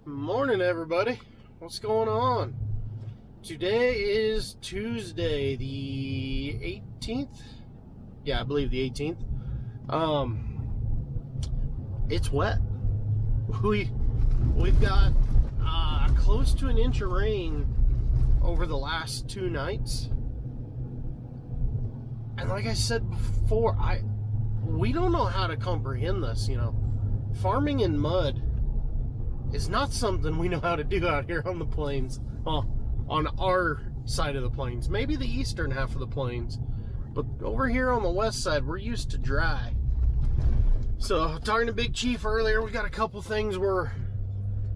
Morning, everybody. What's going on? Today is Tuesday, the 18th. Yeah, I believe the 18th. It's wet. We've got close to an inch of rain over the last 2 nights. And like I said before, we don't know how to comprehend this, Farming in mud is not something we know how to do out here on the plains. Well, on our side of the plains. Maybe the eastern half of the plains. But over here on the west side, we're used to dry. So, talking to Big Chief earlier, we got a couple things we're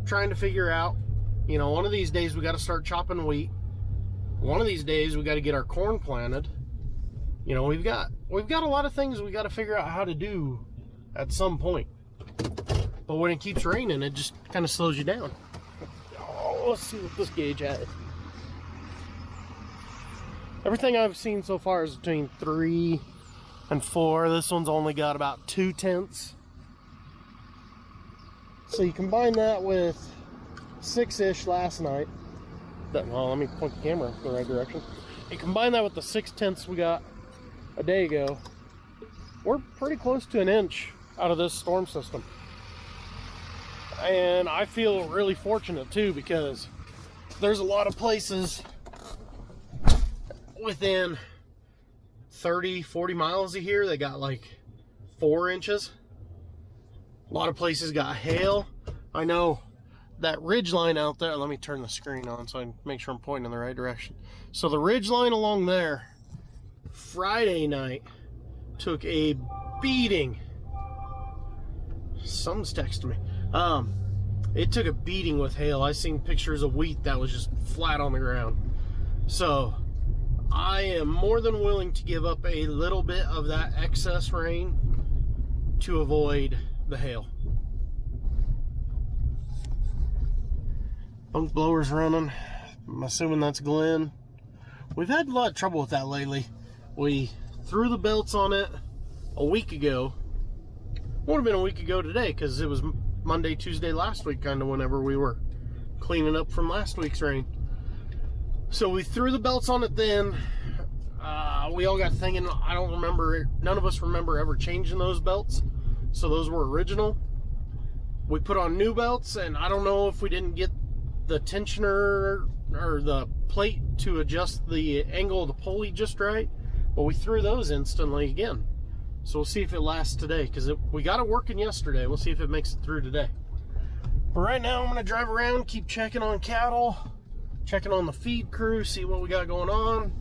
trying to figure out. One of these days we got to start chopping wheat. One of these days we got to get our corn planted. We've got a lot of things we got to figure out how to do at some point. But when it keeps raining, it just kind of slows you down. Oh, let's see what this gauge has. Everything I've seen so far is between 3 and 4. This one's only got about 2/10. So you combine that with 6-ish last night. Well, let me point the camera in the right direction. You combine that with the 6/10 we got a day ago. We're pretty close to an inch out of this storm system. And I feel really fortunate too, because there's a lot of places within 30-40 miles of here that got like 4 inches. A lot of places got hail. I know that ridge line out there, let me turn the screen on so I can make sure I'm pointing in the right direction. So the ridge line along there Friday night took a beating. Someone's texting me. It took a beating with hail. I seen pictures of wheat that was just flat on the ground. So I am more than willing to give up a little bit of that excess rain to avoid the hail. Bunk blower's running. I'm assuming that's Glenn. We've had a lot of trouble with that lately. We threw the belts on it a week ago. Would have been a week ago today, because it was Monday, Tuesday last week, kind of whenever we were cleaning up from last week's rain. So we threw the belts on it then. We all got thinking, I don't remember, none of us remember ever changing those belts. So those were original. We put on new belts, and I don't know if we didn't get the tensioner or the plate to adjust the angle of the pulley just right, but we threw those instantly again. So we'll see if it lasts today, because we got it working yesterday. We'll see if it makes it through today. But right now I'm going to drive around, keep checking on cattle, checking on the feed crew, see what we got going on,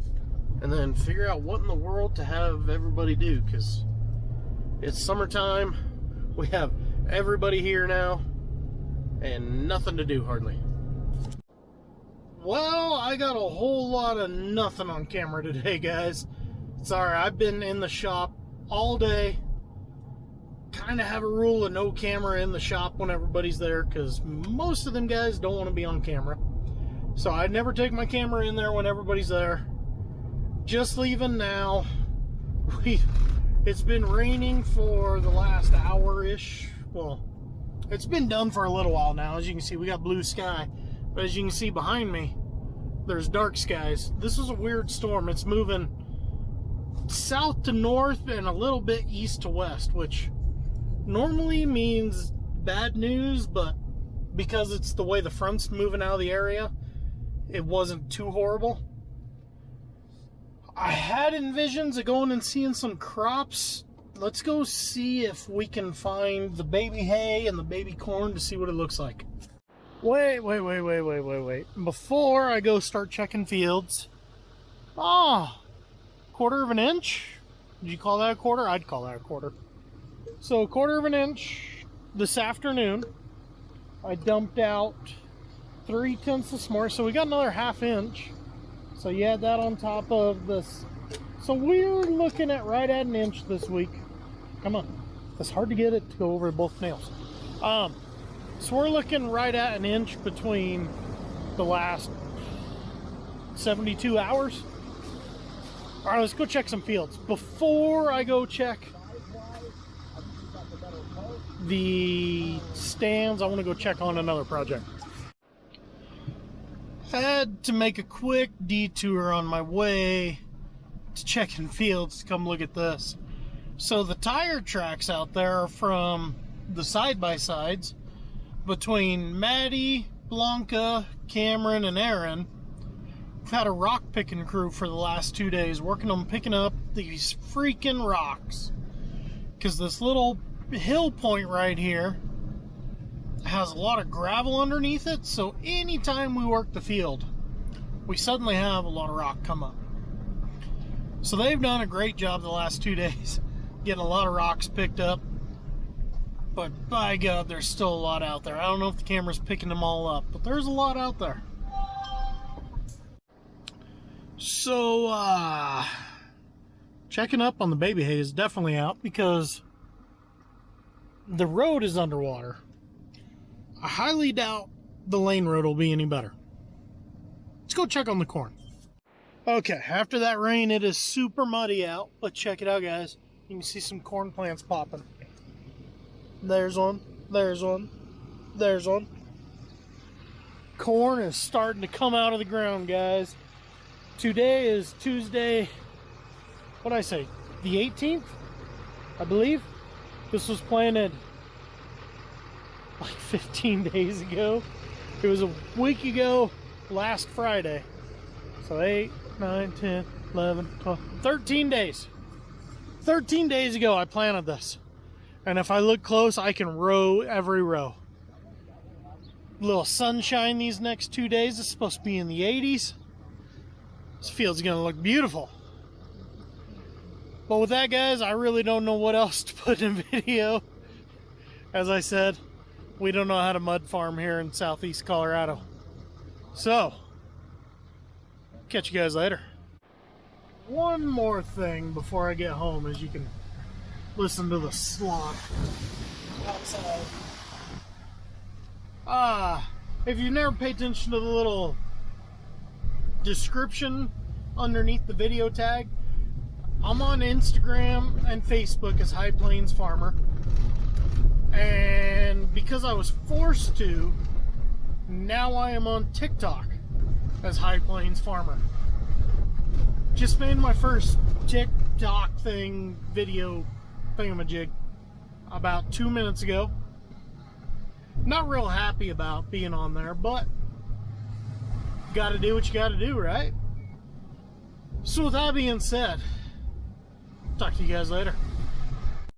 and then figure out what in the world to have everybody do, because it's summertime. We have everybody here now and nothing to do hardly. Well, I got a whole lot of nothing on camera today, guys. Sorry, I've been in the shop all day. Kind of have a rule of no camera in the shop when everybody's there, because most of them guys don't want to be on camera. So I never take my camera in there when everybody's there. Just leaving now. It's been raining for the last hour-ish. Well, it's been done for a little while now. As you can see, we got blue sky. But as you can see behind me, there's dark skies. This is a weird storm. It's moving south to north and a little bit east to west, which normally means bad news, but because it's the way the front's moving out of the area, it wasn't too horrible. I had envisions of going and seeing some crops. Let's go see if we can find the baby hay and the baby corn to see what it looks like. Wait. Before I go start checking fields. Quarter of an inch? Did you call that a quarter? I'd call that a quarter. So a quarter of an inch this afternoon. I dumped out 3/10 this morning, so we got another ½ inch. So you add that on top of this. So we're looking at right at an inch this week. Come on. It's hard to get it to go over both nails. So we're looking right at an inch between the last 72 hours. All right, let's go check some fields. Before I go check the stands, I want to go check on another project. Had to make a quick detour on my way to checking fields to come look at this. So the tire tracks out there are from the side-by-sides between Maddie, Blanca, Cameron, and Aaron. We've had a rock picking crew for the last 2 days working on picking up these freaking rocks. Because this little hill point right here has a lot of gravel underneath it, so anytime we work the field, we suddenly have a lot of rock come up. So they've done a great job the last 2 days getting a lot of rocks picked up, but by God, there's still a lot out there. I don't know if the camera's picking them all up, but there's a lot out there. So checking up on the baby hay is definitely out because the road is underwater. I highly doubt the lane road will be any better. Let's go check on the corn. Okay, after that rain, it is super muddy out, but check it out, guys. You can see some corn plants popping. There's one, there's one, there's one. Corn is starting to come out of the ground, guys. Today is Tuesday, what did I say, the 18th, I believe. This was planted like 15 days ago. It was a week ago last Friday. So 8, 9, 10, 11, 12, 13 days. 13 days ago I planted this. And if I look close, I can row every row. A little sunshine these next 2 days. It's supposed to be in the 80s. This field's gonna look beautiful. But with that, guys, I really don't know what else to put in video. As I said, we don't know how to mud farm here in southeast Colorado. So, catch you guys later. One more thing before I get home, as you can listen to the slop outside. If you've never paid attention to the little description underneath the video tag, I'm on Instagram and Facebook as highplainsfarmer. And because I was forced to, now I am on TicTok as highplainsfarmer. Just made my first TikTok video thingamajig about 2 minutes ago. Not real happy about being on there, but gotta do what you gotta do, right? So with that being said, talk to you guys later.